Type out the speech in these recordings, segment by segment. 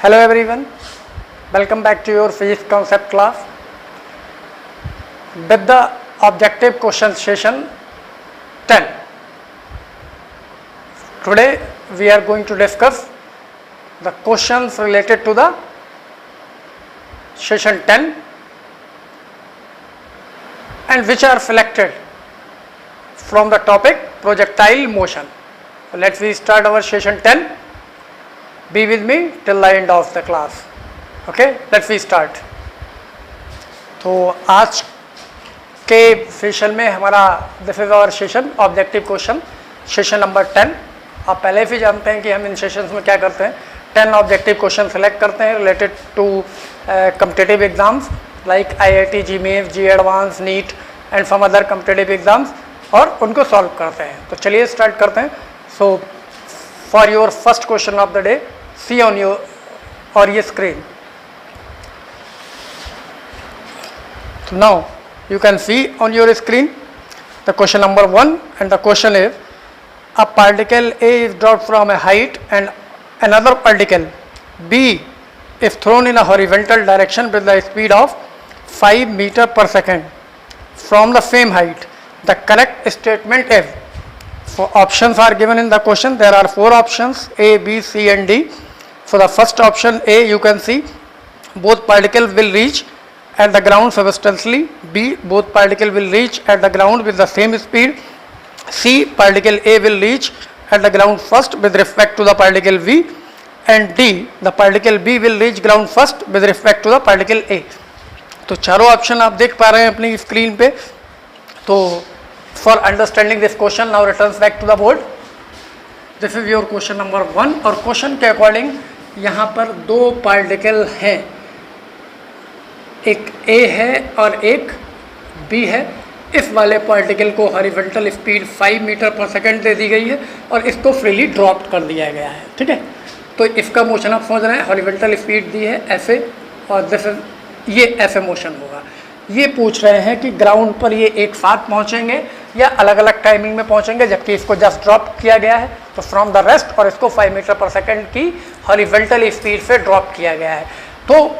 Hello everyone, welcome back to your physics concept class with the objective question session 10. Today we are going to discuss the questions related to the session 10 and which are selected from the topic projectile motion. So let's start our session 10. Be with me till the end of the class. Okay, let's start. तो आज के session में हमारा this is our session objective question session number 10. आप पहले भी जानते हैं कि हम इन सेशंस में क्या करते हैं, 10 ऑब्जेक्टिव क्वेश्चन सेलेक्ट करते हैं related to competitive exams like IIT, GMAT, JEE advance, NEET and some other competitive exams और उनको सॉल्व करते हैं. तो चलिए स्टार्ट करते हैं. So for your first question of the day, see on your screen. So now you can see on your screen the question number 1, and the question is: a particle A is dropped from a height and another particle B is thrown in a horizontal direction with the speed of 5 meter per second from the same height. The correct statement is. So options are given in the question. There are 4 options: A, B, C and D. So the first option A, you can see both particles will reach at the ground substantially. B, both particles will reach at the ground with the same speed. C, particle A will reach at the ground first with respect to the particle B. And D, the particle B will reach ground first with respect to the particle A. तो चारों option आप देख पा रहे हैं अपनी screen पे. तो for understanding this question now returns back to the board. This is your question number 1 और क्वेश्चन के अकॉर्डिंग यहाँ पर 2 पार्टिकल हैं, एक A है और एक B है. इस वाले पार्टिकल को हॉरिजॉन्टल स्पीड 5 मीटर पर सेकंड दे दी गई है और इसको फ्रीली ड्रॉप कर दिया गया है. ठीक है, तो इसका मोशन आप समझ रहे हैं, हॉरिजॉन्टल स्पीड दी है ऐसे और जैसे ये ऐसे मोशन होगा. ये पूछ रहे हैं कि ग्राउंड पर ये एक साथ पहुँचेंगे या अलग अलग टाइमिंग में पहुँचेंगे, जबकि इसको जस्ट ड्रॉप किया गया है तो फ्रॉम द रेस्ट, और इसको 5 मीटर पर सेकंड की हॉरिजॉन्टल स्पीड से ड्रॉप किया गया है. तो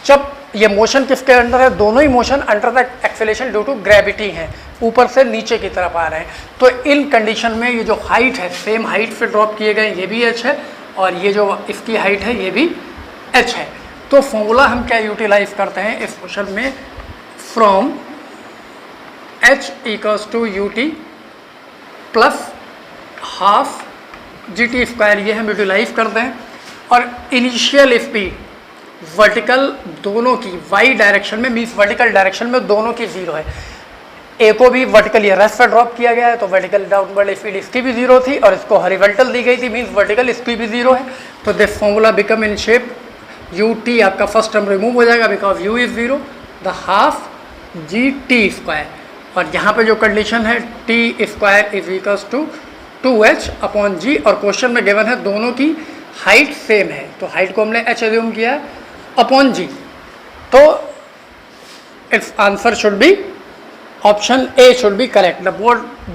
जब ये मोशन किसके अंडर है, दोनों ही motion under the acceleration due to gravity हैं, ऊपर से नीचे की तरफ आ रहे हैं. तो इन कंडीशन में ये जो हाइट है सेम हाइट से ड्रॉप किए गए, ये भी h है और ये जो इसकी हाइट है ये भी h है. तो फॉर्मूला हम क्या यूटिलाइज करते हैं इस क्वेश्चन में, from h equals to ut plus half gt square, ये हम यूटिलाइज करते हैं. और इनिशियल स्पीड वर्टिकल दोनों की y डायरेक्शन में, मीन्स वर्टिकल डायरेक्शन में दोनों की 0 है. ए को भी वर्टिकल ये रेस्ट पर ड्रॉप किया गया है तो वर्टिकल डाउनवर्ड स्पीड इसकी भी 0 थी और इसको हॉरिजॉन्टल दी गई थी, मीन्स वर्टिकल इसकी भी 0 है. तो this formula become in shape ut, आपका फर्स्ट टर्म रिमूव हो जाएगा because u is 0, the half gt square. और यहाँ पे जो कंडीशन है t square is equals to 2h upon g, और क्वेश्चन में गिवन है दोनों की हाइट सेम है तो हाइट को हमने h एज्यूम किया अपॉन g. तो it's answer should be option A should be correct. The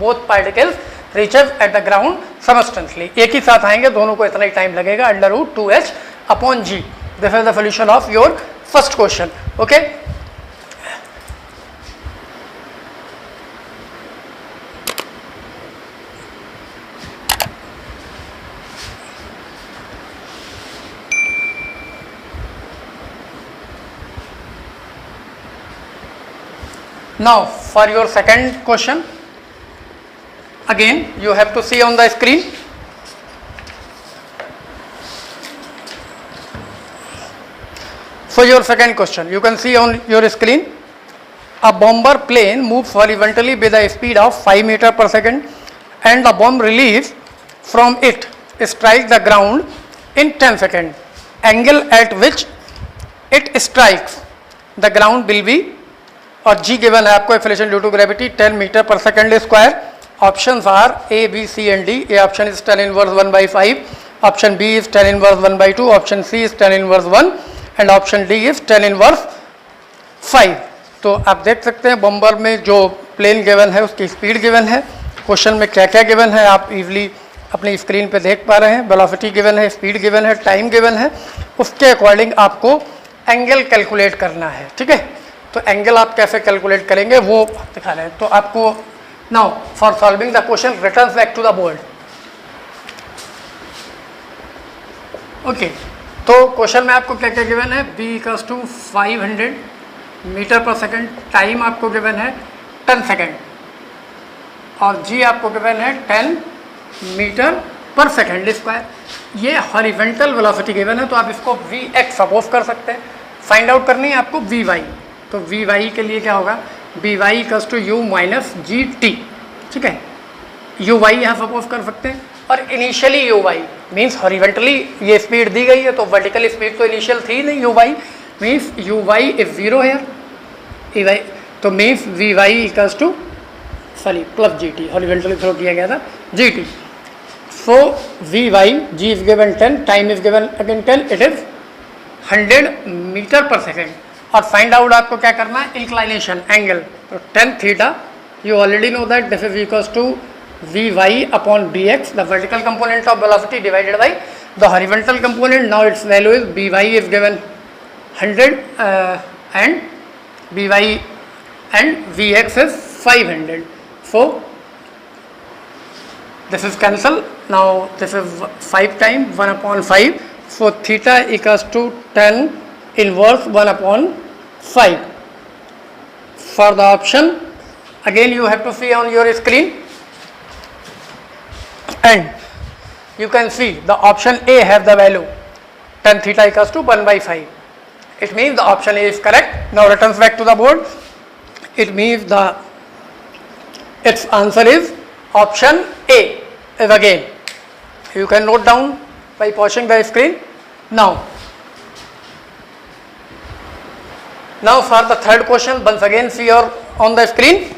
both particles reaches at the ground substantially, एक ही साथ आएंगे, दोनों को इतना ही टाइम लगेगा, under root 2h upon g. This is the solution of your first question. Okay, now for your second question, again you have to see on the screen. For your second question, you can see on your screen, a bomber plane moves horizontally with a speed of 5 meter per second and the bomb released from it strikes the ground in 10 seconds. Angle at which it strikes the ground will be, और g given है आपको, acceleration due to gravity 10 metre पर second square. Options are A, B, C and D. A option is tan inverse 1/5, option B is tan inverse 1/2, option C is tan inverse 1 and option D is tan inverse 5. तो आप देख सकते हैं बम्बर में जो plane given है उसकी speed given है, क्वेश्चन में क्या क्या गिवन है आप इजीली अपनी स्क्रीन पे देख पा रहे हैं, वेलोसिटी गिवन है, स्पीड गिवन है, टाइम गिवन है, उसके अकॉर्डिंग आपको एंगल कैलकुलेट करना है, ठीक है। तो एंगल आप कैसे कैलकुलेट करेंगे वो दिखा रहे हैं। तो आपको now for solving the question return back to the board. Okay, तो क्वेश्चन में आपको क्या क्या गिवन है, b इक्वल्स टू 500 मीटर पर सेकंड, टाइम आपको गिवन है 10 सेकंड और g आपको गिवन है 10 मीटर पर सेकंड स्क्वायर। ये हॉरिजॉन्टल वेलोसिटी गिवन है, तो आप इसको vx सपोज कर सकते हैं। फाइंड आउट करनी है आपको vy, तो vy के लिए क्या होगा, by equals to u minus g t, ठीक है। uy यहाँ सपोज कर सकते हैं और इनिशियली uy मीन्स हॉरिजॉन्टली ये स्पीड दी गई है, तो वर्टिकल स्पीड तो इनिशियल थी नहीं, uy मीन्स uy इज 0 है, तो means vy equals to sorry plus g t, horizontally throw किया गया था g t. So vy, g is given 10, time is given again 10, it is 100 metre पर second. और फाइंड आउट आपको क्या करना है, इंक्लाइनेशन एंगल, तो tan theta you already know that this is equals to vy upon bx, the vertical component of velocity divided by the horizontal component. Now it's value is by is given 100 and by and vx is 500. So this is cancel. Now this is 5 times 1 upon 5. So theta equals to tan inverse 1 upon 5. For the option, again you have to see on your screen, and you can see the option A have the value tan theta equals to 1 by 5. It means the option A is correct. Now returns back to the board. It means its answer is option A is again. You can note down by pausing the screen. Now for the third question, once again see on the screen.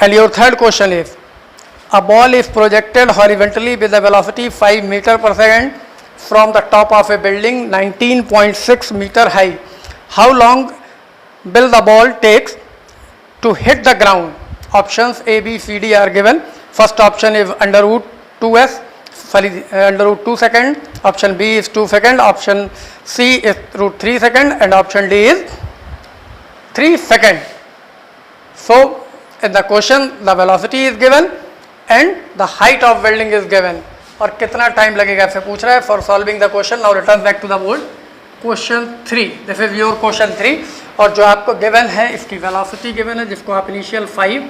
And your third question is, a ball is projected horizontally with a velocity 5 meter per second from the top of a building 19.6 meter high. How long will the ball takes to hit the ground? Options A, B, C, D are given. First option is under root 2s, under root 2 second. Option B is 2 second. Option C is root 3 second, and option D is 3 second. So in the question the velocity is given and the height of building is given. और कितना time लगेगा ऐसे पूछ रहा है for solving the question. Now return back to the board. Question 3, this is your question 3, और जो आपको गिवन है इसकी वेलोसिटी गिवन है, जिसको आप इनिशियल 5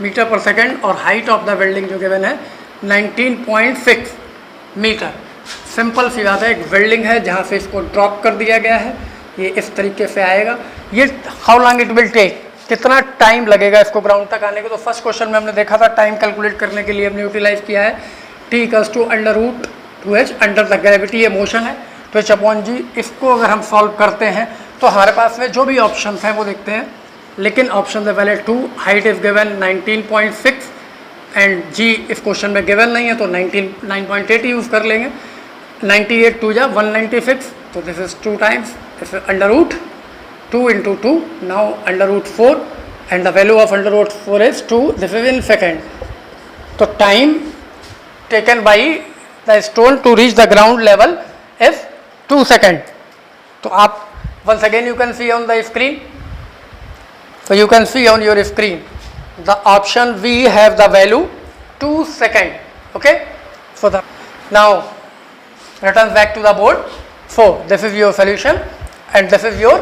मीटर पर सेकंड और हाइट ऑफ द बिल्डिंग जो गिवन है 19.6 मीटर। सिंपल सी बात है, एक बिल्डिंग है जहाँ से इसको ड्रॉप कर दिया गया है, ये इस तरीके से आएगा। ये how long it will take, कितना टाइम लगेगा इसको ग्राउंड तक आने को। तो फर्स्ट क्वेश्चन में हमने देखा था टाइम कैलकुलेट करने के लिए हमने यूटिलाइज किया है t equals to under root 2h, under the gravity ये मोशन है, तो h अपॉन जी। इसको अगर हम सॉल्व करते हैं तो हमारे पास में जो भी ऑप्शन हैं वो देखते हैं, लेकिन ऑप्शन है पहले 2, हाइट इज गिवन 19.6 एंड जी इस क्वेश्चन में गिवन नहीं है, तो 9.8 यूज़ कर लेंगे। 98 2 जा 196, तो this is 2 times, this is under root 2 into 2, now under root 4, and the value of under root 4 is 2, this is in second. So time taken by the stone to reach the ground level is 2 seconds. So आप once again you can see on the screen, so you can see on your screen the option V have the value 2 seconds. Okay, so now returns back to the board. So this is your solution and this is your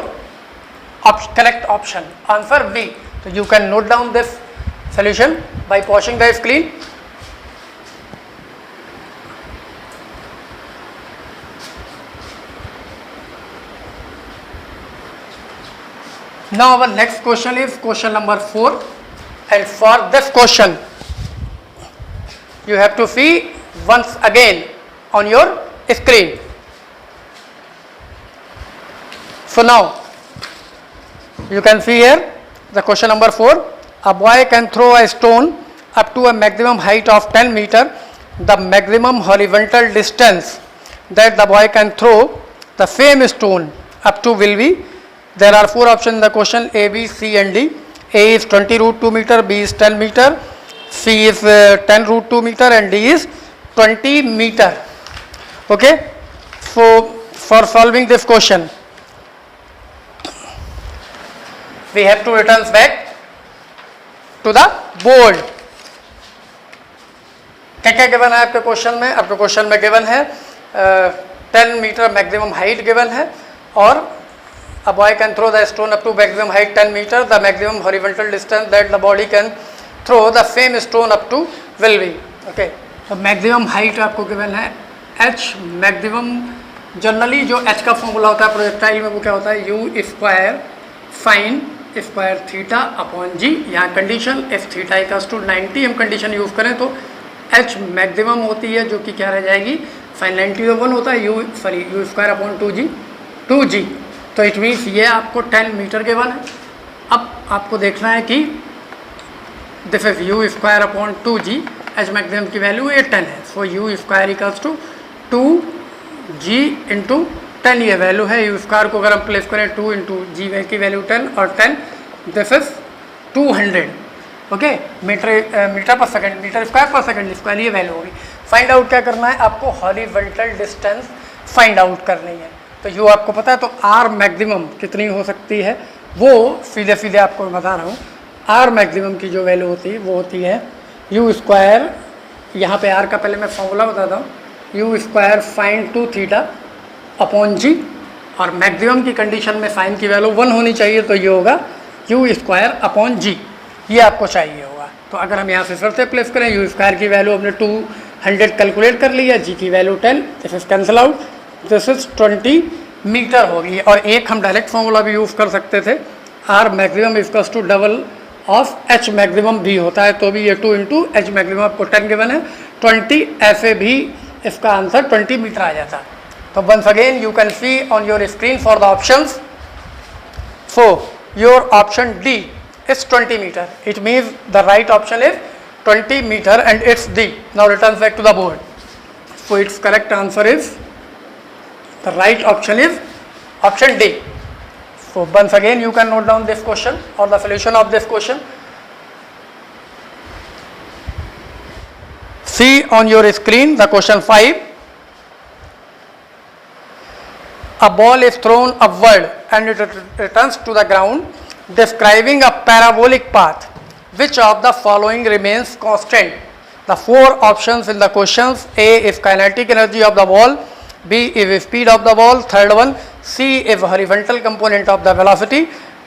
correct option, answer B. So you can note down this solution by pausing the screen. Now our next question is question number 4, and for this question you have to see once again on your screen. So now you can see here the question number 4. A boy can throw a stone up to a maximum height of 10 meter. The maximum horizontal distance that the boy can throw the same stone up to will be, there are 4 options in the question A, B, C and D. A is 20 root 2 meter, B is 10 meter, C is 10 root 2 meter and D is 20 meter. Okay, so for solving this question we have to return back to the board. क्या क्या given है आपके question में? आपके question में given है 10 metre maximum height given है और a boy can throw the stone up to maximum height 10 meter. The maximum horizontal distance that the body can throw the same stone up to will be. Okay, तो maximum height आपको given है h maximum. Generally जो h का formula होता है projectile में वो क्या होता है? u square sine square theta upon g. यहाँ condition f theta equals to 90 हम कंडीशन यूज़ करें तो h मैक्सिमम होती है जो कि क्या रह जाएगी? साइन 90 तो 1 होता है u स्क्वायर अपॉन 2g. तो इट मीन्स ये आपको 10 मीटर के वन है. अब आपको देखना है कि this is u square upon 2g. H maximum की वैल्यू ये 10 है. So u square equals to 2g into 10 ये वैल्यू है. u स्क्वायर को अगर हम प्लेस करें 2 इंटू जी की वैल्यू 10 और 10 दिस इज 200. ओके, मीटर पर सेकंड, मीटर स्क्वायर पर सेकंड स्क्वायर ये वैल्यू होगी. फाइंड आउट क्या करना है आपको? हॉरिजॉन्टल डिस्टेंस फाइंड आउट करनी है. तो यू आपको पता है तो आर मैक्सिमम कितनी हो सकती है वो सीधे सीधे आपको बता रहा हूँ. आर मैक्सिमम की जो वैल्यू होती है वो होती है यू स्क्वायर. यहाँ पे आर का पहले मैं फॉर्मूला बताता हूँ. U square sine 2 theta upon g और मैक्सिमम की कंडीशन में साइन की वैल्यू 1 होनी चाहिए तो ये होगा यू स्क्वायर अपॉन जी. ये आपको चाहिए होगा. तो अगर हम यहाँ से फिर से प्लेस करें यू स्क्वायर की वैल्यू हमने 200 कैलकुलेट कर लिया, जी की value 10, this is cancel out, this is 20 metre होगी. और एक हम डायरेक्ट फॉर्मूला भी यूज़ कर सकते थे, R maximum equals to double of h maximum भी होता है तो भी ये 2 इंटू एच मैक्सिमम आपको 10 गिवन है 20. ऐसे भी इसका आंसर 20 मीटर आ जाता. तो once again you can see on your screen for the options. So your option D is 20 meter. It means the right option is 20 meter and it's D. Now return back to the board. So its correct answer is, the right option is option D. So once again you can note down this question or the solution of this question. See on your screen the question 5. A ball is thrown upward and it returns to the ground. Describing a parabolic path, which of the following remains constant? The 4 options in the questions: A is kinetic energy of the ball, B is speed of the ball, third one C is horizontal component of the velocity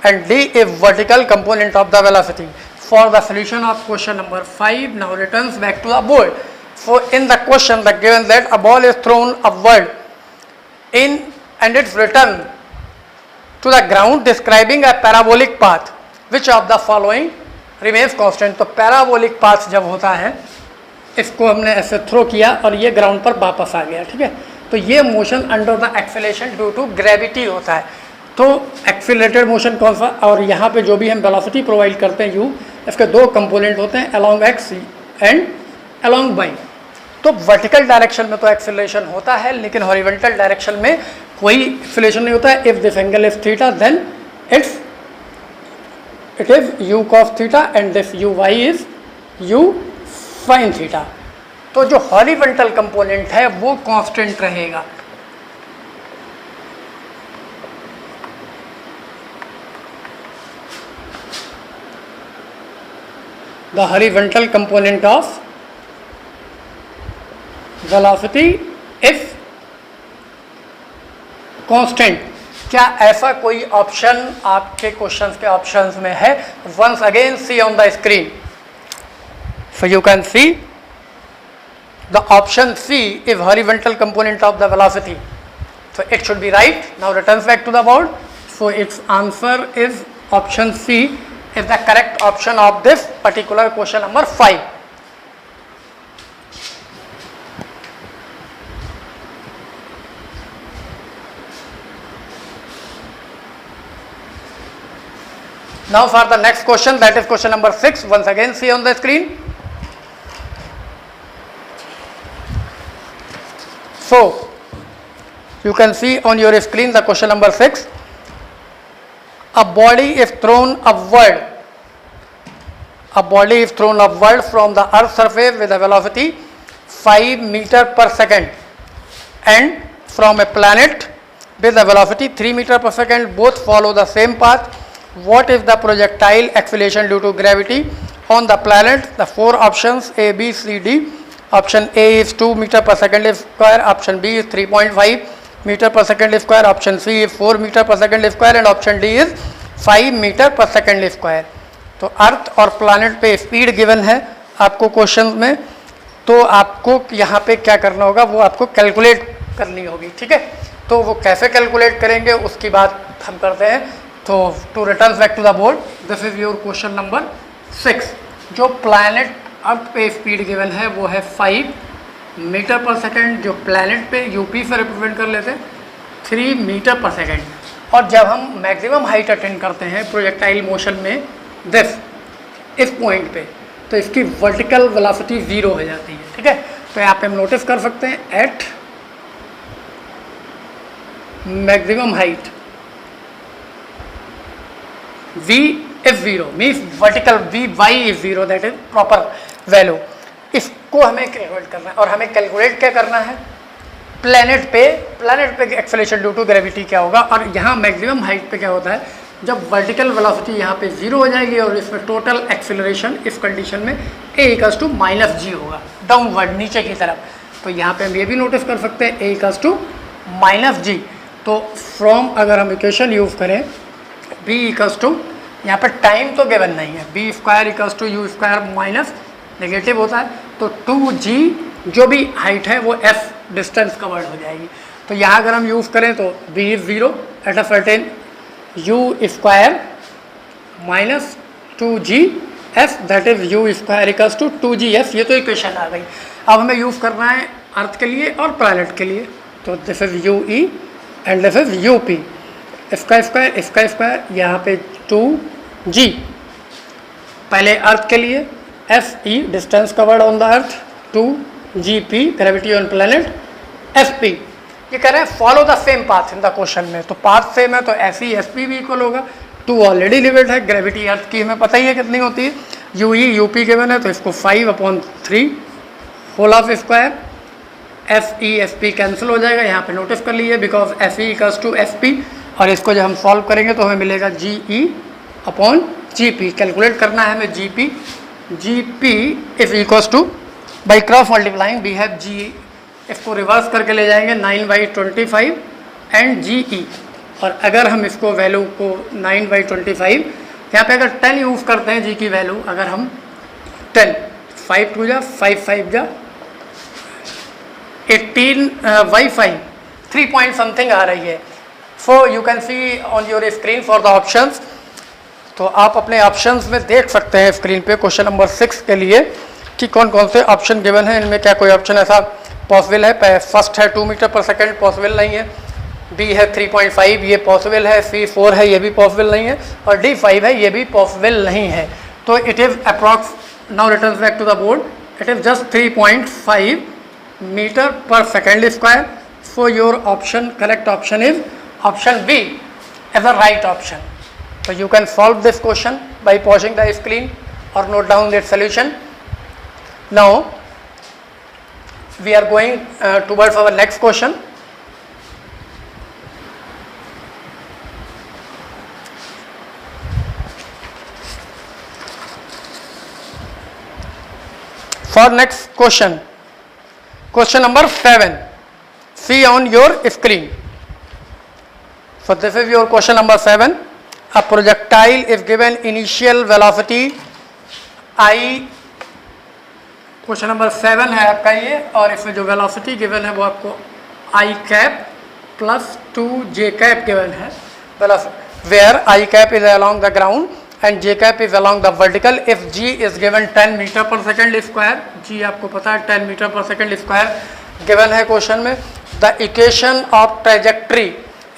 and D is vertical component of the velocity. For the solution of question number 5, now returns back to the board. So in the question the given that a ball is thrown upward and its return to the ground, describing a parabolic path, which of the following remains constant? तो parabolic path जब होता है इसको हमने ऐसे throw किया और ये ग्राउंड पर वापस आ गया, ठीक है, तो ये motion under the acceleration due to gravity होता है. तो एक्सेलरेटेड मोशन कौन सा? और यहाँ पे जो भी हम वेलोसिटी प्रोवाइड करते हैं यू, इसके 2 कंपोनेंट होते हैं, along x and along y. तो वर्टिकल डायरेक्शन में तो एक्सेलरेशन होता है लेकिन हॉरिजॉन्टल डायरेक्शन में कोई एक्सेलरेशन नहीं होता है. If this angle is theta then it is u cos theta and this u y is u sine theta. तो जो हॉरिजॉन्टल कंपोनेंट है वो कांस्टेंट रहेगा. The horizontal component of velocity if constant. क्या ऐसा कोई ऑप्शन आपके क्वेश्चंस के ऑप्शंस में है? Once again see on the screen. So you can see the option C is horizontal component of the velocity. So it should be right. Now returns back to the board. So its answer is option C is the correct option of this particular question number 5. Now for the next question, that is question number 6. Once again see on the screen. So you can see on your screen the question number 6. A body is thrown upward a body is thrown upward from the earth surface with a velocity 5 meter per second and from a planet with a velocity 3 meter per second, both follow the same path. What is the projectile acceleration due to gravity on the planet? The four options A, B, C, D. Option A is 2 meter per second square, option B is 3.5 meter per second square, option C is 4 meter per second square and option D is 5 meter per second square. तो अर्थ और planet पे speed given है आपको question में, तो आपको यहाँ पे क्या करना होगा, वो आपको कैलकुलेट करनी होगी, ठीक है। तो वो कैसे कैलकुलेट करेंगे उसकी बात हम करते हैं। तो to return back to the board, this is your question number 6। जो प्लैनेट अर्थ पे स्पीड गिवन है वो है 5 मीटर पर सेकेंड, जो प्लैनेट पे यूपी से रिप्रेजेंट कर लेते हैं 3 मीटर पर सेकेंड। और जब हम मैक्सिमम हाइट अटेंड करते हैं प्रोजेक्टाइल मोशन में दिस इस पॉइंट पे, तो इसकी वर्टिकल वेलोसिटी 0 हो जाती है, ठीक है। तो यहाँ पे हम नोटिस कर सकते हैं at maximum height v is 0 means vertical vy is 0, that is proper value. इसको हमें कैलकुलेट करना है और हमें कैलकुलेट क्या करना है, प्लैनेट पे एक्सेलरेशन ड्यू टू ग्रेविटी क्या होगा। और यहाँ मैक्सिमम हाइट पे क्या होता है, जब वर्टिकल वेलोसिटी यहाँ पे 0 हो जाएगी और इसमें टोटल एक्सेलरेशन इस कंडीशन में a इक्वल्स टू -g होगा, डाउनवर्ड नीचे की तरफ। तो यहाँ पे हम ये भी नोटिस कर सकते हैं a इक्वल्स टू -g। तो फ्रॉम अगर हम इक्वेशन यूज़ करें b इक्वल्स टू, यहाँ पे टाइम तो गिवन नहीं है, b square equals to u square minus negative होता है, तो 2g जो भी हाइट है वो f डिस्टेंस कवर्ड हो जाएगी। तो यहाँ अगर हम यूज़ करें तो b is 0 at a certain u square minus 2g f, that is u square equals to 2gf। ये तो इक्वेशन आ गई। अब हमें यूज़ करना है अर्थ के लिए और प्लैनेट के लिए, तो this is ue and this is up। इसका स्क्वायर यहाँ पे 2g। पहले अर्थ के लिए fe distance covered on the earth, 2gp gravity on planet, fp। ये कह रहे हैं follow the same path in the question में, तो पाथ सेम है तो fe sp भी इक्वल होगा। 2 ऑलरेडी लिमिट है, ग्रेविटी अर्थ की हमें पता ही है कितनी होती है, ue up गिवन है तो इसको 5/3 whole of square, fe sp cancel हो जाएगा, यहाँ पे नोटिस कर लीजिए because fe equals to sp। और इसको जब हम सॉल्व करेंगे तो हमें मिलेगा ge/gp। कैलकुलेट करना है हमें gp is equals to, by cross multiplying we have g, इसको रिवर्स करके ले जाएंगे 9/25 एंड ge। और अगर हम इसको वैल्यू को 9/25, यहाँ पे अगर 10 यूज़ करते हैं g की वैल्यू, अगर हम 10, 5 2 जा 5 5 जा 18/5, 3 पॉइंट समथिंग आ रही है। सो you can see on your screen for the options. तो आप अपने ऑप्शंस में देख सकते हैं स्क्रीन पे क्वेश्चन नंबर 6 के लिए कि कौन कौन से ऑप्शन गिवन है, इनमें क्या कोई ऑप्शन ऐसा पॉसिबल है। फर्स्ट है 2 मीटर पर सेकेंड, पॉसिबल नहीं है। बी है 3.5, ये पॉसिबल है। सी 4 है, ये भी पॉसिबल नहीं है। और डी 5 है, ये भी पॉसिबल नहीं है। तो it is approx, now return back to the board, it is just 3.5 metre पर second square. So your option, correct option is option B as a right option. So you can solve this question by pausing the screen or note down the solution. Now we are going towards our next question. For next question, question number 7. See on your screen. So this is your question number 7. A projectile is given initial velocity I, question number 7 है आपका ये, और इसमें जो velocity given है वो आपको I cap plus 2j cap given है। Where I cap is along the ground and j cap is along the vertical if g is given 10 metre पर सेकेंड स्क्वायर। g आपको पता है 10 मीटर पर second square given है question में। The equation of trajectory,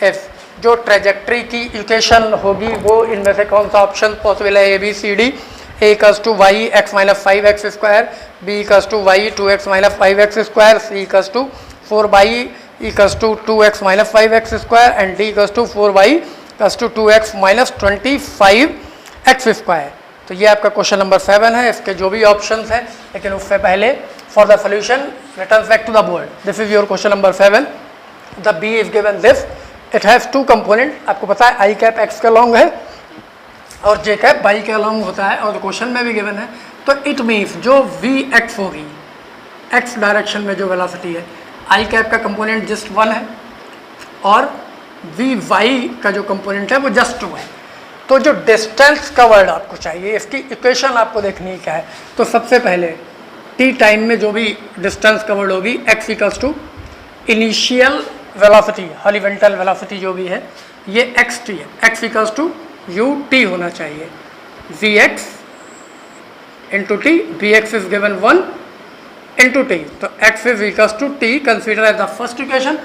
if जो trajectory की equation होगी वो इनमें से कौन सा ऑप्शन पॉसिबल है, A B C D. A equals to y x minus 5x square, B equals to y 2x minus 5x square, C equals to 4y equals to 2x minus 5x square and D equals to 4y equals to 2x minus 25x square. तो ये आपका question number 7 है, इसके जो भी options हैं, लेकिन उससे पहले for the solution return back to the board. This is your question number 7। The b is given this, it has 2 component. आपको पता है आई कैप एक्स का लॉन्ग है और जे कैप वाई का लॉन्ग होता है, और क्वेश्चन में भी गिवन है। तो इट मीन्स जो वी एक्स होगी, एक्स डायरेक्शन में जो वेलोसिटी है, आई कैप का कंपोनेंट जस्ट 1 है और वी वाई का जो कंपोनेंट है वो जस्ट 2 है। तो जो डिस्टेंस कवर्ड आपको चाहिए, इसकी इक्वेशन आपको देखनी क्या है। तो सबसे पहले टी टाइम में जो भी डिस्टेंस कवर्ड होगी, x equals to initial velocity, horizontal velocity जो भी है, ये एक्स टी है, x equals to u t होना चाहिए, v x into t, v x is given 1 into t. तो x is equals to t, consider as the first equation.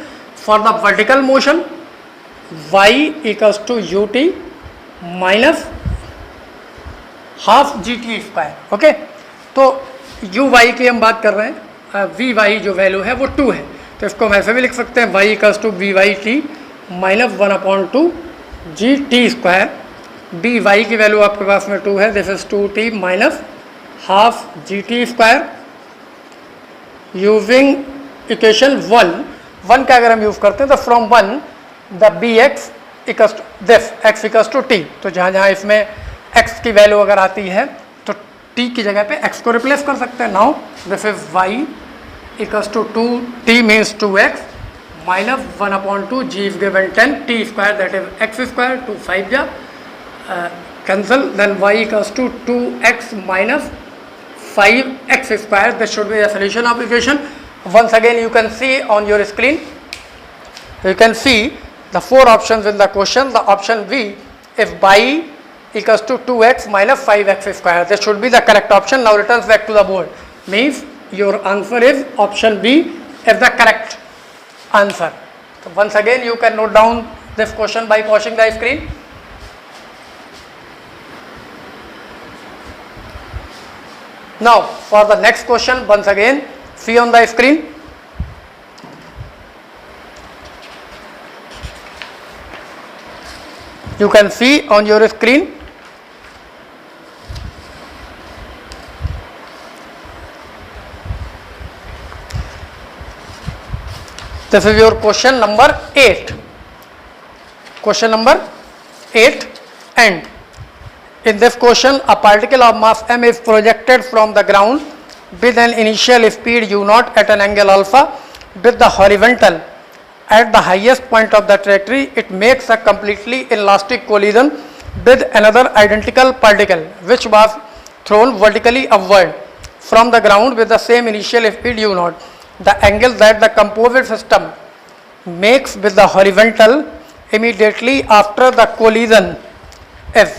For the vertical motion y equals to u t minus half g t square. Okay, तो u y की हम बात कर रहे हैं, we Y जो value है वो 2 है, तो इसको हम ऐसे भी लिख सकते हैं, y equals to v y t minus 1/2 g t square. B y की वैल्यू आपके पास में 2 है, this is 2t minus half g t square. Using equation 1 का अगर हम यूज़ करते हैं तो from 1 the b x equals to this x equals to t. तो जहाँ जहाँ इसमें एक्स की वैल्यू अगर आती है तो टी की जगह पे एक्स को रिप्लेस कर सकते हैं। Now this is y equals to 2t means 2x minus 1/2 g is given 10 t square, that is x square, 2 5 जा cancel, then y equals to 2x minus 5x square. This should be the solution of equation. Once again you can see on your screen, you can see the 4 options in the question. The option B is y equals to 2x minus 5x square. This should be the correct option. Now returns back to the board, means your answer is option B is the correct answer. So once again you can note down this question by pausing the screen. Now for the next question, once again see on the screen. You can see on your screen. This is your question number 8. Question number 8, and in this question a particle of mass m is projected from the ground with an initial speed u0 at an angle alpha with the horizontal at the highest point of the trajectory. It makes a completely elastic collision with another identical particle which was thrown vertically upward from the ground with the same initial speed u0. The angle that the composite system makes with the horizontal immediately after the collision is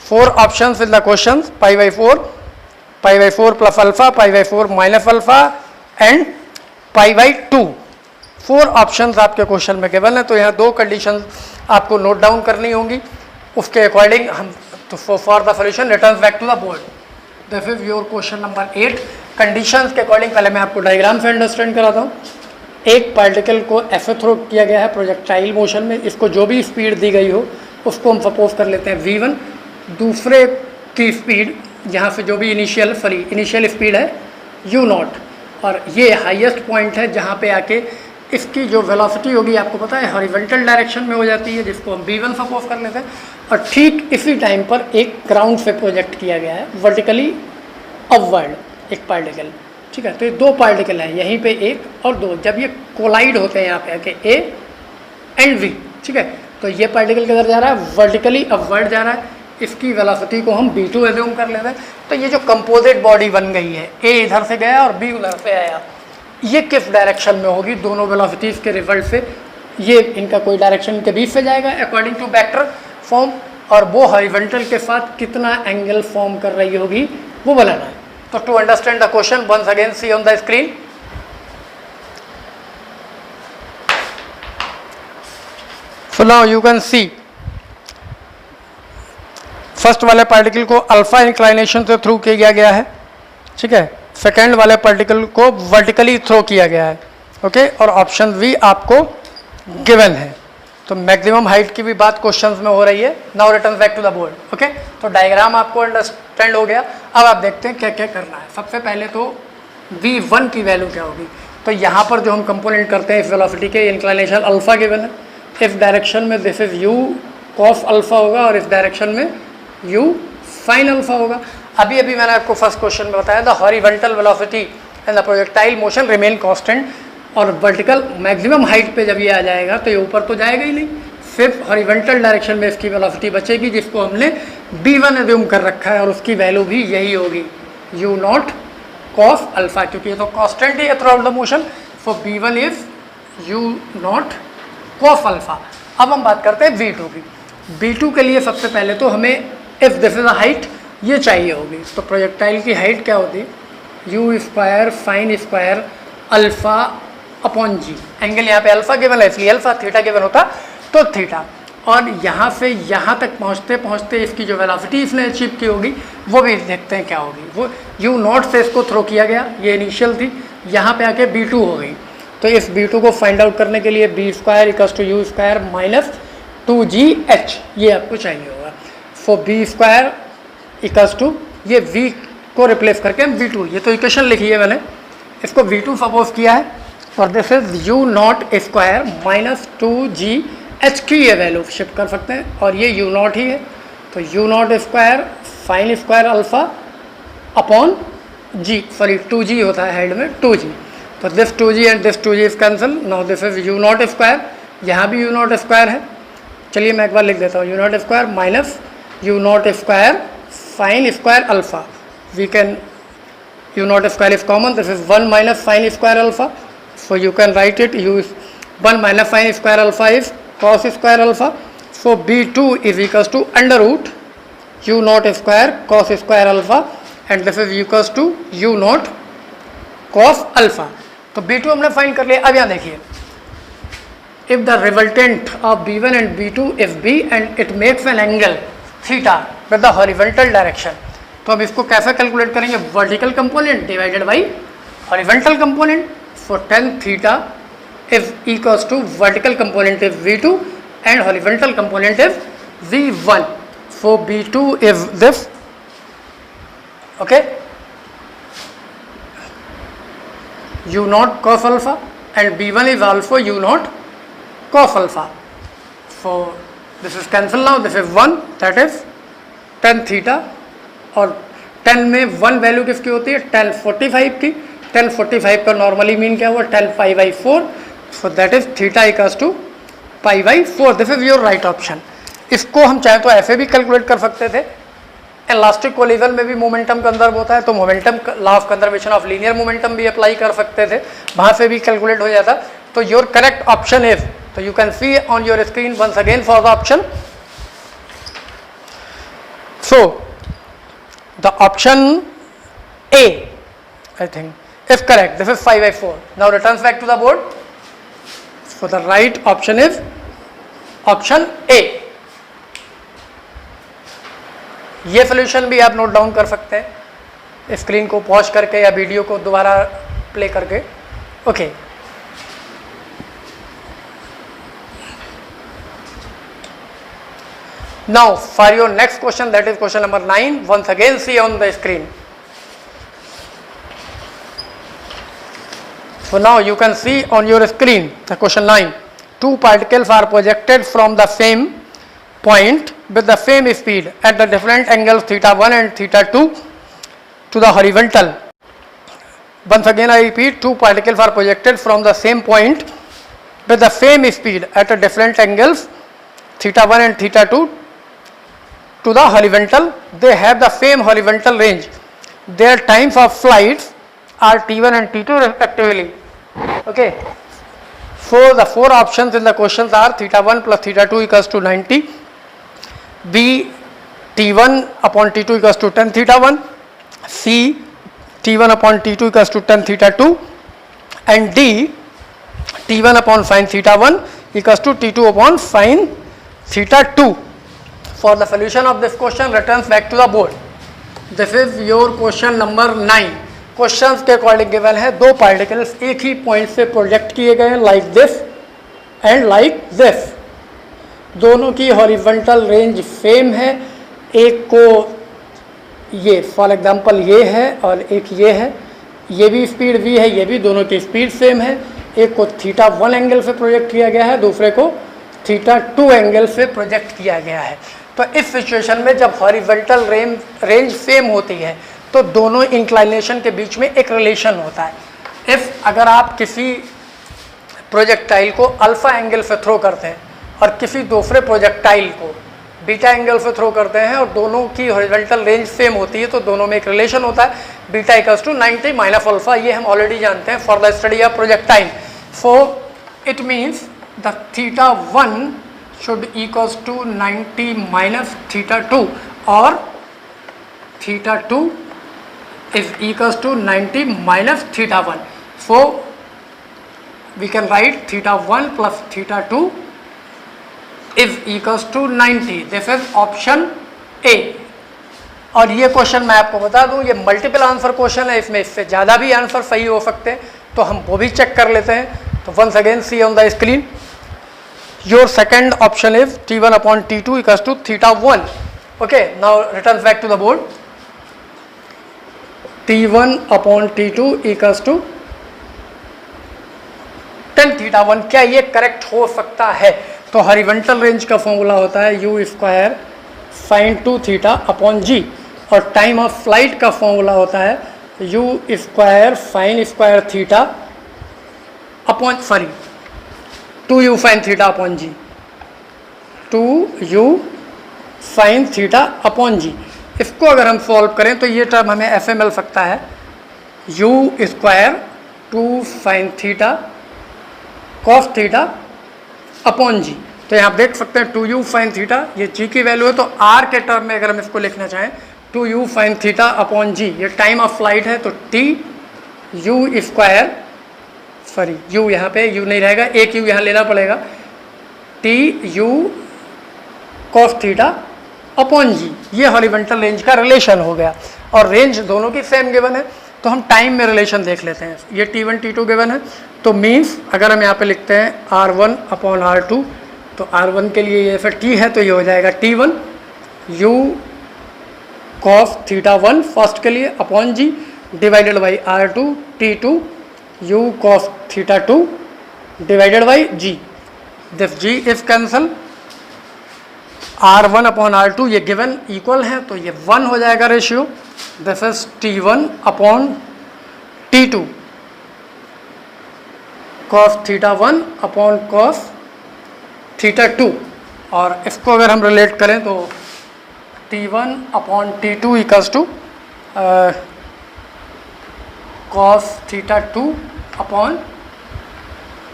4 options in the questions, pi by 4 plus alpha, pi by 4 minus alpha and pi by 2. 4 options आपके question में केवल है। तो यहाँ 2 condition आपको note down करनी होंगी, उसके अकॉर्डिंग हम तो for the solution return back to the board. This is your question number 8। Conditions के अकॉर्डिंग पहले मैं आपको डायग्राम से अंडरस्टैंड कराता हूँ। एक पार्टिकल को ऐसे थ्रो किया गया है प्रोजेक्टाइल मोशन में, इसको जो भी स्पीड दी गई हो उसको हम सपोज कर लेते हैं v1। दूसरे की स्पीड यहाँ से जो भी इनिशियल स्पीड है u0, और ये हाईएस्ट पॉइंट है जहाँ पे आके इसकी जो वेलोसिटी होगी आपको पता है हॉरिजॉन्टल डायरेक्शन में हो जाती है, जिसको हम v1 सपोज कर लेते हैं। और ठीक इसी टाइम पर एक ग्राउंड से प्रोजेक्ट किया गया है वर्टिकली अपवर्ड एक पार्टिकल, ठीक है। तो ये 2 पार्टिकल हैं, यहीं पे 1 और 2, जब ये कोलाइड होते हैं यहाँ पे आके A एंड V, ठीक है, तो ये पार्टिकल किधर जा रहा है, वर्टिकली अपवर्ड जा रहा है, इसकी वेलोसिटी को हम v2 एज्यूम कर लेते हैं। तो ये जो कंपोजिट बॉडी बन गई है, A इधर से गया और B उधर से आया, ये किस डायरेक्शन में होगी, दोनों वेलोसिटीज़ के रिजल्ट से ये इनका कोई डायरेक्शन के बीच से जाएगा अकॉर्डिंग टू वेक्टर फॉर्म, और वो हॉरिजॉन्टल के साथ कितना एंगल फॉर्म कर रही होगी वो बनाना है। तो to understand the question once again see on the screen. So now you can see first वाले पार्टिकल को अल्फा इंक्लाइनेशन से थ्रू किया गया है, ठीक है। सेकेंड वाले पार्टिकल को वर्टिकली थ्रो किया गया है, ओके। और ऑप्शन वी आपको गिवन है। तो मैक्सिमम हाइट की भी बात क्वेश्चंस में हो रही है। Now return back to the board. Okay, तो डायग्राम आपको अंडरस्टैंड हो गया। अब आप देखते हैं क्या क्या करना है। सबसे पहले तो v1 की वैल्यू क्या होगी। तो यहाँ पर जो हम कंपोनेंट करते हैं इस वेलोसिटी के, इंक्लिनेशन अल्फा गिवन है, इस डायरेक्शन में this is u cos alpha होगा और इस डायरेक्शन में u साइन अल्फा होगा। अभी अभी मैंने आपको फर्स्ट क्वेश्चन में बताया था horizontal velocity and the projectile motion remain constant, और वर्टिकल मैक्सिमम हाइट पे जब ये आ जाएगा तो ये ऊपर तो जाएगा ही नहीं, सिर्फ हॉरिजॉन्टल डायरेक्शन में इसकी वेलोसिटी बचेगी, जिसको हमने b1 एज्यूम कर रखा है और उसकी वैल्यू भी यही होगी u नॉट कॉस अल्फा, क्योंकि ये तो कांस्टेंट ही है through out the motion. So b1 is u not cos alpha. अब हम बात करते हैं v2 की। b2 के लिए सबसे पहले तो हमें if this is a height ये चाहिए होगी। तो प्रोजेक्टाइल की हाइट क्या होती है, u square sine square alpha upon g. Angle यहाँ पे अल्फा गिवन है इसलिए अल्फा, थीटा गिवन होता तो थीटा। और यहाँ से यहाँ तक पहुँचते पहुँचते इसकी जो वेलोसिटी इसने अचीव की होगी वो भी देखते हैं क्या होगी। वो u नॉट से इसको थ्रो किया गया, ये इनिशियल थी, यहाँ पे आके b2 हो गई। तो इस b2 को फाइंड आउट करने के लिए b square equals to u square minus 2gh ये आपको चाहिए होगा। So b square equals to ये v को रिप्लेस करके हम v2, ये तो इक्वेशन लिखी है मैंने, इसको v2 सपोज किया है और this is u nought square minus 2gh की ये वैल्यू शिफ्ट कर सकते हैं और ये u नॉट ही है। तो u nought square sine square alpha upon g, sorry 2g होता है हेड में 2g। तो this 2g and this 2g is cancel. Now this is u nought square, यहाँ भी u नॉट स्क्वायर है, चलिए मैं एक बार लिख देता हूँ u nought square minus u nought square sine square alpha. We can u nought square is common, this is 1 minus sine square alpha, so you can write it u 1 minus sin square alpha is cos square alpha. So b2 is equals to under root u naught square cos square alpha and this is equals to u naught cos alpha. तो b2 हमने find कर लिया। अब यहाँ देखिए, if the resultant of b1 and b2 is b and it makes an angle theta with the horizontal direction, तो अब इसको कैसे कैलकुलेट करेंगे, vertical component divided by horizontal component. So tan theta is equals to vertical component is v2 and horizontal component is v1. So b2 is this, okay, u naught cos alpha and b1 is also u naught cos alpha. So this is cancel now, this is 1, that is tan theta, और tan में 1 value किसकी होती है, tan 45 की। tan 45 का normally mean क्या हुआ, tan pi by 4, so that is theta equals to pi by 4। This is your right option. इसको हम चाहे तो ऐसे भी कैलकुलेट कर सकते थे, इलास्टिक कोलिजन में भी मोमेंटम कंजर्व होता है तो momentum law of conservation of linear momentum भी अप्लाई कर सकते थे, वहाँ से भी कैलकुलेट हो जाता। तो योर करेक्ट ऑप्शन इज, तो you can see on your screen once again for the option. So the option A I think is correct. This is 5 by 4. Now returns back to the board. So the right option is option A. ये solution भी आप note down कर सकते हैं screen को pause करके या video को दोबारा प्ले करके। Okay, now for your next question, that is question number 9, once again see on the screen. So now you can see on your screen the question 9. Two particles are projected from the same point with the same speed at the different angles theta 1 and theta 2 to the horizontal. Once again I repeat, two particles are projected from the same point with the same speed at the different angles theta 1 and theta 2 to the horizontal. They have the same horizontal range. Their times of flight are t1 and t2 respectively. Okay, so the four options in the questions are theta 1 plus theta 2 equals to 90, b t1 upon t2 equals to tan theta 1, c t1 upon t2 equals to tan theta 2, and d t1 upon sin theta 1 equals to t2 upon sin theta 2. For the solution of this question, returns back to the board. This is your question number 9. Questions के according given है, दो particles एक ही point से project किए गए हैं like this and like this. दोनों की हॉरिजॉन्टल रेंज सेम है, एक को ये फॉर एग्जांपल ये है और एक ये है, ये भी स्पीड v है, ये भी, दोनों की स्पीड सेम है। एक को θ1 एंगल से प्रोजेक्ट किया गया है, दूसरे को θ2 एंगल से प्रोजेक्ट किया गया है। तो इस सिचुएशन में जब हॉरिजॉन्टल रेंज सेम होती है तो दोनों इंक्लाइनेशन के बीच में एक रिलेशन होता है। इफ अगर आप किसी प्रोजेक्टाइल को अल्फा एंगल से थ्रो करते हैं और किसी दूसरे प्रोजेक्टाइल को बीटा एंगल से थ्रो करते हैं और दोनों की हॉरिजॉन्टल रेंज सेम होती है तो दोनों में एक रिलेशन होता है, beta equals to 90 minus alpha. ये हम ऑलरेडी जानते हैं for the study of projectile. So it means the θ1 should equals to 90 minus θ2 और θ2 is equals to 90 minus θ1. So we can write θ1 plus θ2 is equals to 90. This is option A. और ये question मैं आपको बता दूं, ये मल्टीपल आंसर क्वेश्चन है, इसमें इससे ज़्यादा भी आंसर सही हो सकते हैं, तो हम वो भी चेक कर लेते हैं। तो once again see on the screen, your second option is T1 upon T2 equals to θ1. Okay, now return back to the board. T1 upon T2 equals to tan θ1। क्या ये करेक्ट हो सकता है? तो हॉरिजॉन्टल रेंज का formula होता है u square sine 2θ upon g, और टाइम ऑफ फ्लाइट का फॉर्मूला होता है u square sine square theta upon 2u sine theta upon g, 2u sine theta upon g। इसको अगर हम सॉल्व करें तो ये टर्म हमें ऐसे मिल सकता है, u square 2 sine theta cos theta upon g. तो यहाँ आप देख सकते हैं 2u साइन थीटा, ये g की वैल्यू है, तो r के टर्म में अगर हम इसको लिखना चाहें 2u sine theta upon g, ये टाइम ऑफ फ्लाइट है, तो t u square, sorry u यहाँ पे u नहीं रहेगा, एक u यहाँ लेना पड़ेगा, t u cos theta upon g. ये हॉरिजॉन्टल रेंज का रिलेशन हो गया, और रेंज दोनों की सेम गिवन है, तो हम टाइम में रिलेशन देख लेते हैं। ये T1 T2 गिवन है, तो मीन्स अगर हम यहाँ पे लिखते हैं R1 अपॉन R2, तो R1 के लिए ये फिर T है, तो ये हो जाएगा T1 U cos theta 1 first के लिए upon g divided by R2 T2 U cos theta 2 divided by g. This g is cancel, R1 upon R2 ये गिवन इक्वल है, तो ये 1 हो जाएगा ratio. This is T1 upon T2 cos theta 1 upon cos theta 2, और इसको अगर हम रिलेट करें तो T1 upon T2 equals to cos theta 2 upon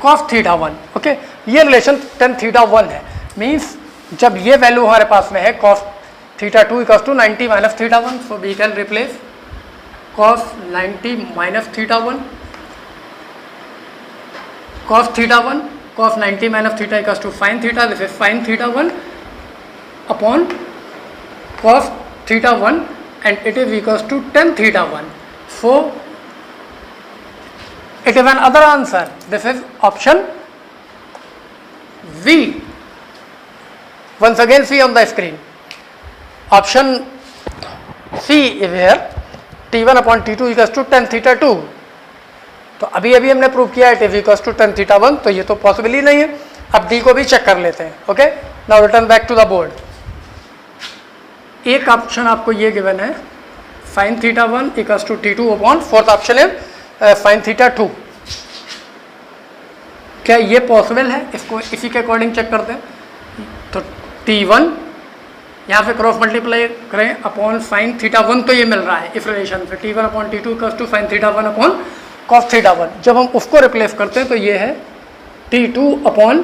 cos theta 1। Okay, ये रिलेशन tan थीटा 1 है, मीन्स जब ये वैल्यू हमारे पास में है cos theta 2 equals to 90 minus theta 1, so we can replace cos 90 minus theta 1 cos theta 1, cos 90 minus theta equals to sin theta. This is sin theta 1 upon cos theta 1, and it is equals to tan theta 1. So it is an other answer. This is option V. Once again see on the screen. Option C is here, T1 upon T2 equals to tan theta 2. तो अभी अभी हमने prove किया है it is equals to tan theta 1, तो ये तो possible ही नहीं है। अब डी को भी चेक कर लेते हैं। Okay, now return back to the board. एक ऑप्शन आपको ये गिवन है sin theta 1 equals to T2 upon, fourth option है sin थीटा 2। क्या ये पॉसिबल है? इसको इसी के अकॉर्डिंग चेक करते हैं। तो T1 यहाँ पे क्रॉस मल्टीप्लाई करें अपॉन sin थीटा 1, तो ये मिल रहा है इस रिलेशन से, T1 upon T2 equals to sin theta 1 upon cos theta 1। जब हम उसको रिप्लेस करते हैं तो ये है T2 अपॉन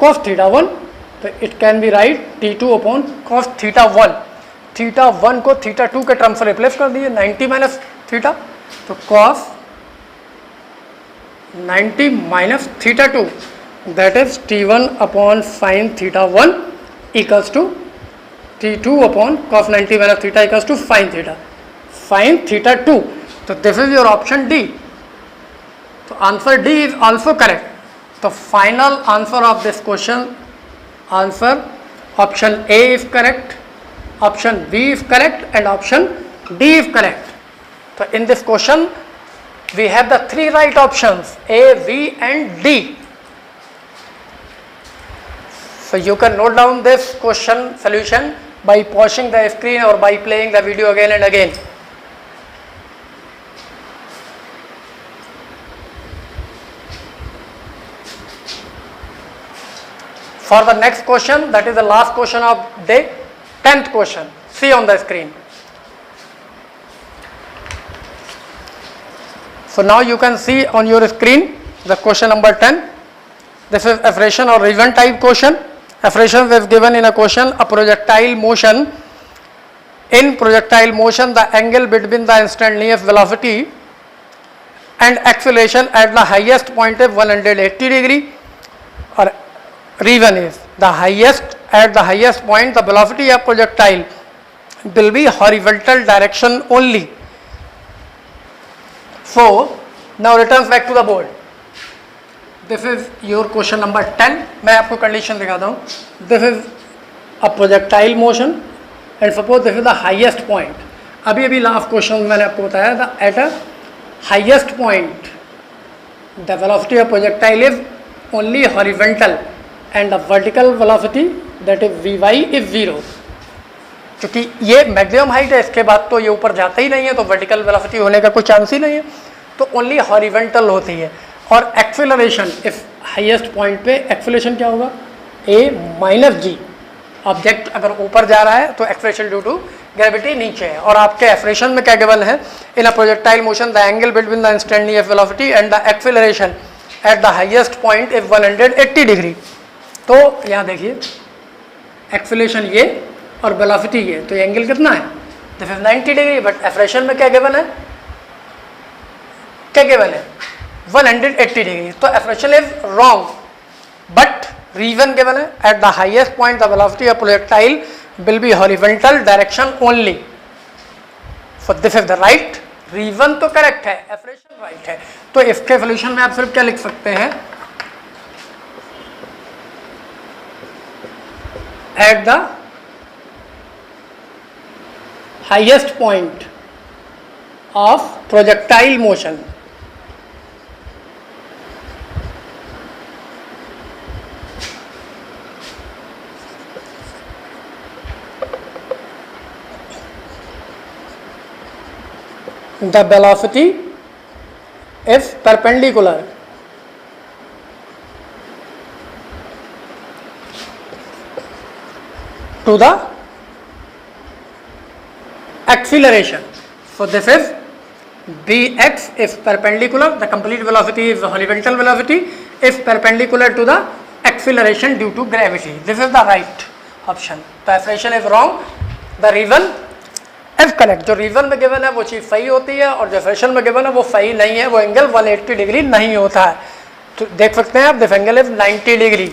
cos थीटा 1, तो it can be right T2 upon cos theta 1। Theta 1 को थीटा 2 के टर्म से रिप्लेस कर दिए, 90 माइनस थीटा, तो cos 90 minus theta 2, that is T1 upon sin theta 1 equals to T2 upon cos 90 minus theta equals to sin theta 2। तो this is your option D. तो answer D is also correct. तो final answer of this question Answer option A is correct, option B is correct, and option D is correct. So in this question we have the three right options A, B and D. So you can note down this question solution by pausing the screen or by playing the video again and again. For the next question, that is the last question of day, 10th question. See on the screen. So now you can see on your screen the question number 10. This is acceleration or event type question. Acceleration is given in a question, a projectile motion. In projectile motion, the angle between the instantaneous velocity and acceleration at the highest point is 180 degree. Or reason is the highest, at the highest point the velocity of projectile will be horizontal direction only. So now returns back to the board. This is your question number 10. मैं आपको condition दिखाता हूँ. This is a projectile motion and suppose this is the highest point. अभी last question मैंने आपको बताया था, at a highest point the velocity of projectile is only horizontal and the vertical velocity that is Vy is 0. क्योंकि ये maximum height है, इसके बाद तो ये ऊपर जाता ही नहीं है, तो वर्टिकल वेलोसिटी होने का कोई चांस ही नहीं है, तो ओनली हॉरिजॉन्टल होती है. और एक्सेलरेशन इस हाईएस्ट पॉइंट पे एक्सेलरेशन क्या होगा, a माइनस जी. ऑब्जेक्ट अगर ऊपर जा रहा है तो एक्सेलरेशन ड्यू टू ग्रेविटी नीचे है. और आपके एक्सेलरेशन में क्या गिवन है, in a projectile motion the angle between the instantaneous velocity and the acceleration at the highest point is 180 degree. तो यहाँ देखिए एक्सेलरेशन ये और वेलोसिटी ये, तो एंगल कितना है, this is 90 degree. But acceleration में क्या गिवन है, क्या गिवन है 180 डिग्री. तो acceleration is wrong, but reason given है at the highest point the velocity of projectile will be horizontal direction only. So this is the right reason. तो correct है, acceleration right है. तो इसके सॉल्यूशन में आप सिर्फ क्या लिख सकते हैं, at the highest point of projectile motion the velocity is perpendicular to the acceleration. So this is Bx is perpendicular, the complete velocity is the horizontal velocity, is perpendicular to the acceleration due to gravity. This is the right option. The acceleration is wrong, the reason is correct. जो reason में given है वो चीज़ सही होती है और जो acceleration में गिवन है वो सही नहीं है, वो एंगल 180 डिग्री नहीं होता है. तो देख सकते हैं आप, this angle is 90 degree.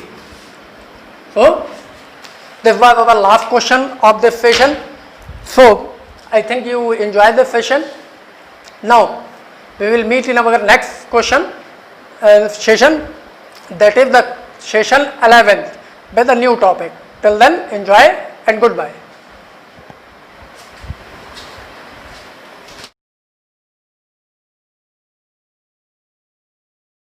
So this was our last question of this session. So I think you enjoyed the session. Now we will meet in our next question session, that is the session 11 with a new topic. Till then, enjoy and goodbye.